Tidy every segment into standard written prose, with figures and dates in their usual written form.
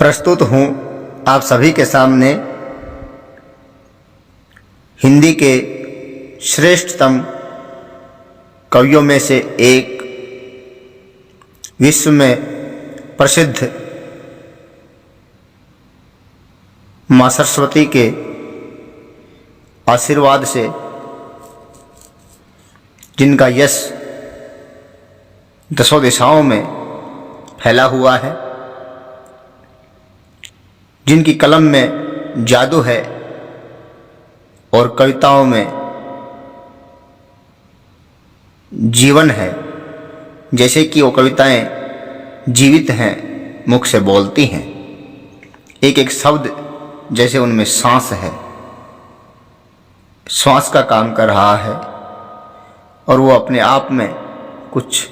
प्रस्तुत हूँ आप सभी के सामने हिंदी के श्रेष्ठतम कवियों में से एक, विश्व में प्रसिद्ध माँ सरस्वती के आशीर्वाद से जिनका यश दसों दिशाओं में फैला हुआ है, जिनकी कलम में जादू है और कविताओं में जीवन है, जैसे कि वो कविताएं जीवित हैं, मुख से बोलती हैं, एक एक शब्द जैसे उनमें सांस है, श्वास का काम कर रहा है और वो अपने आप में कुछ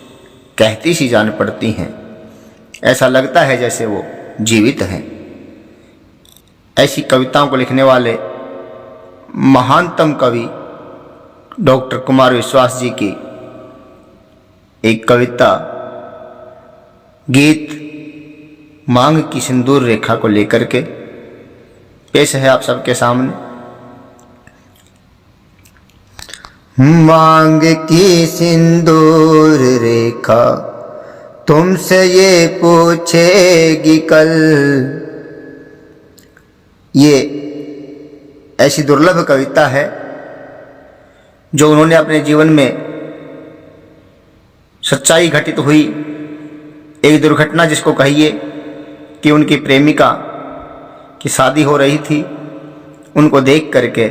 कहती सी जान पड़ती हैं। ऐसा लगता है जैसे वो जीवित हैं। ऐसी कविताओं को लिखने वाले महानतम कवि डॉक्टर कुमार विश्वास जी की एक कविता गीत मांग की सिंदूर रेखा को लेकर के पेश है आप सबके सामने। मांग की सिंदूर रेखा तुमसे ये पूछेगी कल। ये ऐसी दुर्लभ कविता है जो उन्होंने अपने जीवन में सच्चाई घटित हुई एक दुर्घटना, जिसको कहिए कि उनकी प्रेमिका की शादी हो रही थी, उनको देख करके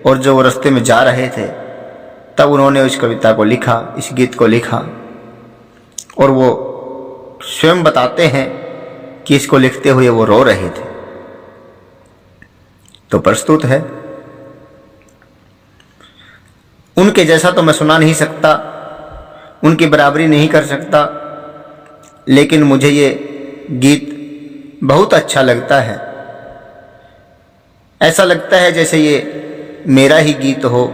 और जो वो रास्ते में जा रहे थे, तब उन्होंने उस कविता को लिखा, इस गीत को लिखा। और वो स्वयं बताते हैं कि इसको लिखते हुए वो रो रहे थे। तो प्रस्तुत है। उनके जैसा तो मैं सुना नहीं सकता, उनकी बराबरी नहीं कर सकता, लेकिन मुझे ये गीत बहुत अच्छा लगता है। ऐसा लगता है जैसे ये मेरा ही गीत हो,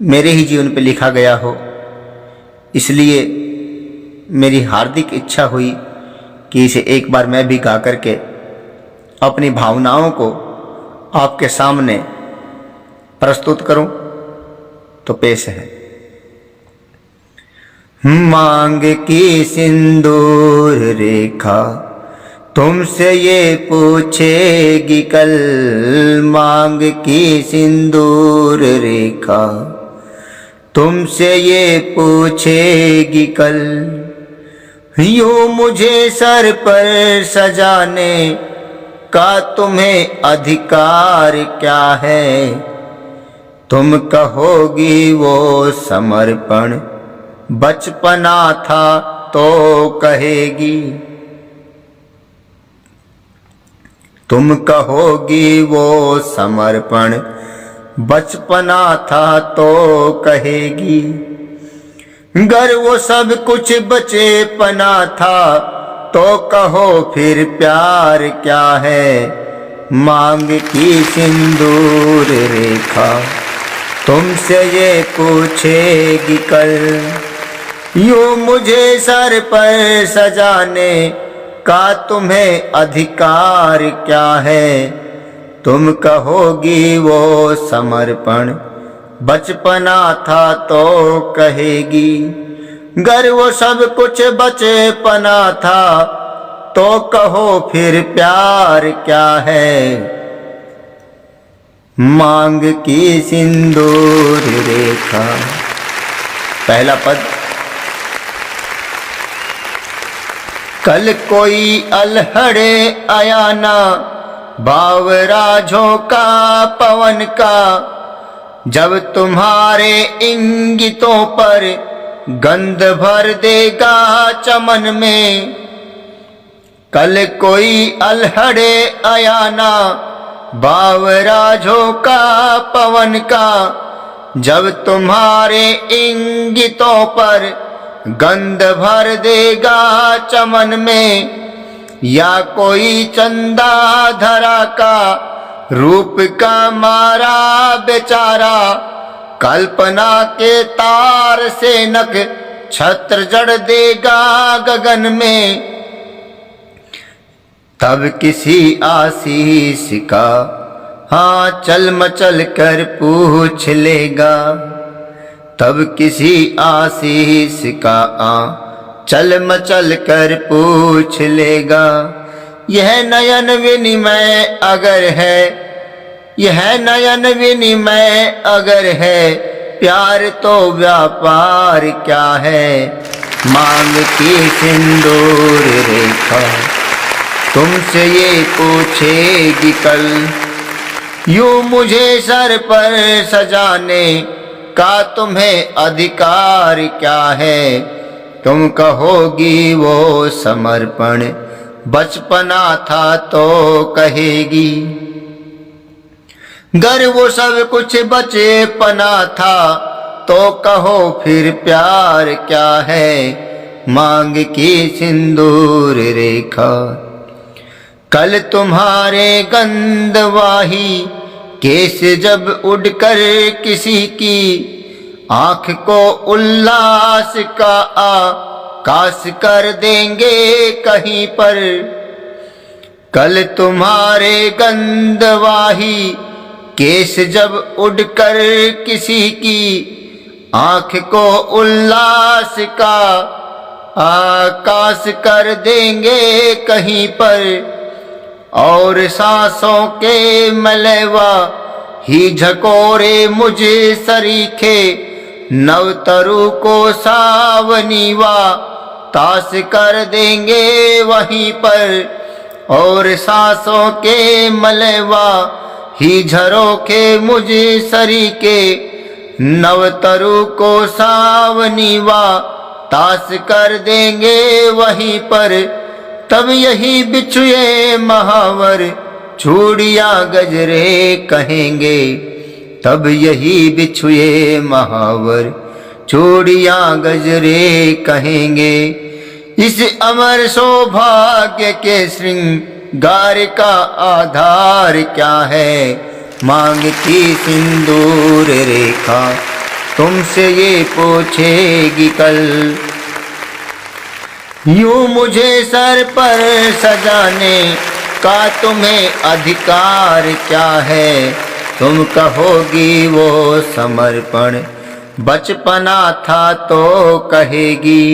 मेरे ही जीवन पे लिखा गया हो। इसलिए मेरी हार्दिक इच्छा हुई कि इसे एक बार मैं भी गा करके अपनी भावनाओं को आपके सामने प्रस्तुत करूं। तो पेश है। मांग की सिंदूर रेखा तुमसे ये पूछेगी कल। मांग की सिंदूर रेखा तुमसे ये पूछेगी कल। यूं मुझे सर पर सजाने का तुम्हें अधिकार क्या है। तुम कहोगी वो समर्पण बचपना था तो कहेगी। तुम कहोगी वो समर्पण बचपना था तो कहेगी। गर वो सब कुछ बचपना था तो कहो फिर प्यार क्या है। मांग की सिंदूर रेखा तुमसे ये पूछेगी कल। यूं मुझे सर पर सजाने का तुम्हें अधिकार क्या है। तुम कहोगी वो समर्पण बचपना था तो कहेगी। गर वो सब कुछ बचपना था तो कहो फिर प्यार क्या है। मांग की सिंदूर रेखा। पहला पद। कल कोई अलहड़े आया ना, बावरा झोंका पवन का। जब तुम्हारे इंगितों पर गंध भर देगा चमन में। कल कोई अलहड़े आया ना, बावरा झोंका पवन का। जब तुम्हारे इंगितों पर गंध भर देगा चमन में। या कोई चंदा धरा का रूप का मारा बेचारा। कल्पना के तार से नख छत्र जड़ देगा गगन में। तब किसी आशीष का हाँ चल मचल कर पूछ लेगा। तब किसी आशीष का चल मचल कर पूछ लेगा। यह नयन विनिमय अगर है, यह नयन विनिमय अगर है, प्यार तो व्यापार क्या है। मांग की सिंदूर रेखा तुमसे ये पूछेगी कल। यूं मुझे सर पर सजाने का तुम्हें अधिकार क्या है। तुम कहोगी वो समर्पण बचपना था तो कहेगी। गर वो सब कुछ बचपना था तो कहो फिर प्यार क्या है। मांग की सिंदूर रेखा कल तुम्हारे गंधवाही केस जब उड़कर किसी की आंख को उल्लास का आकाश कर देंगे कहीं पर। कल तुम्हारे गंधवाही केस जब उड़कर किसी की आंख को उल्लास का आकाश कर देंगे कहीं पर। और सांसों के मलवा ही झकोरे मुझे सरीखे नवतरु को सावनीवा ताश कर देंगे वहीं पर। और सांसों के मलवा ही झरोखे मुझे सरीखे नवतरु को सावनीवा ताश कर देंगे वहीं पर। तब यही बिछुए महावर चूड़िया गजरे कहेंगे। तब यही बिछुए महावर चूड़िया गजरे कहेंगे। इस अमर सौभाग्य के श्रृंगार का आधार क्या है। मांग की सिंदूर रेखा तुमसे ये पूछेगी कल। यूं मुझे सर पर सजाने का तुम्हें अधिकार क्या है। तुम कहोगी वो समर्पण बचपना था तो कहेगी।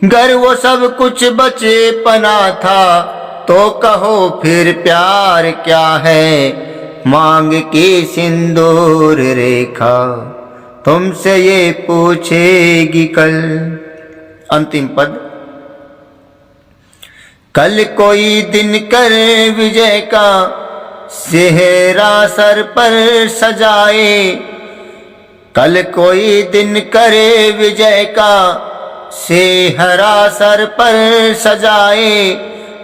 गर वो सब कुछ बचपना था तो कहो फिर प्यार क्या है। मांग की सिंदूर रेखा तुमसे ये पूछेगी कल। अंतिम पद। कल कोई दिन कर विजय का सेहरा सर पर सजाए। कल कोई दिन करे विजय का सेहरा सर पर सजाए।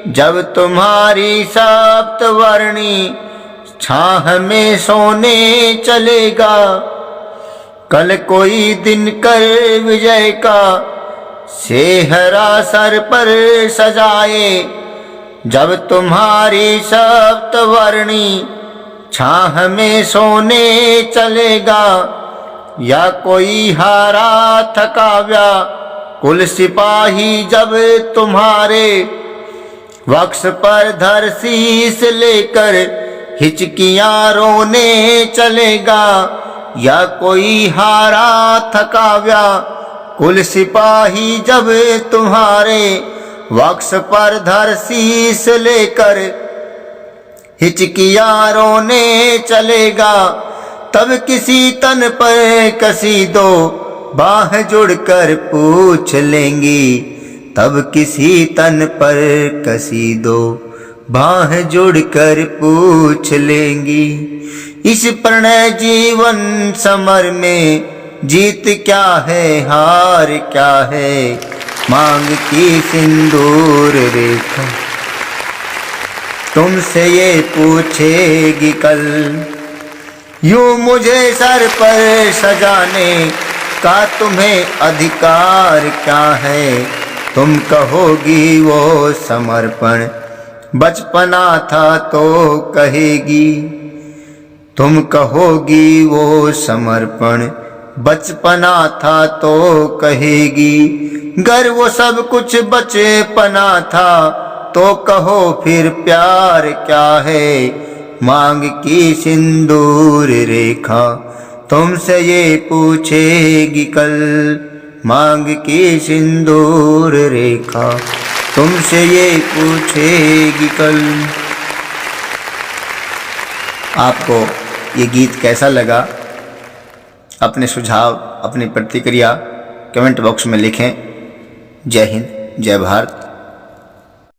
जब तुम्हारी सप्तवर्णी छाह में सोने चलेगा। कल कोई दिन कर विजय का सेहरा सर पर सजाए। जब तुम्हारी सप्तवर्णी छाह में सोने चलेगा। या कोई हारा थकाव्या कुल सिपाही जब तुम्हारे वक्ष पर धर शीस लेकर हिचकियां रोने चलेगा। या कोई हारा थकाव्या कुल सिपाही जब तुम्हारे वक्ष पर धर शीस लेकर हिचकियां रोने चलेगा। तब किसी तन पर कसी दो बाह जुड़कर पूछ लेंगी। तब किसी तन पर कसी दो बाह जुड़कर पूछ लेंगी। इस प्रणय जीवन समर में जीत क्या है हार क्या है। मांग की सिंदूर रेखा तुमसे ये पूछेगी कल। यूं मुझे सर पर सजाने का तुम्हें अधिकार क्या है। तुम कहोगी वो समर्पण बचपना था तो कहेगी। तुम कहोगी वो समर्पण बचपना था तो कहेगी। गर वो सब कुछ बचपना था तो कहो फिर प्यार क्या है, मांग की सिंदूर रेखा तुमसे ये पूछेगी कल, मांग की सिंदूर रेखा तुमसे ये पूछेगी कल। आपको ये गीत कैसा लगा? अपने सुझाव, अपनी प्रतिक्रिया कमेंट बॉक्स में लिखें। जय हिंद, जय भारत।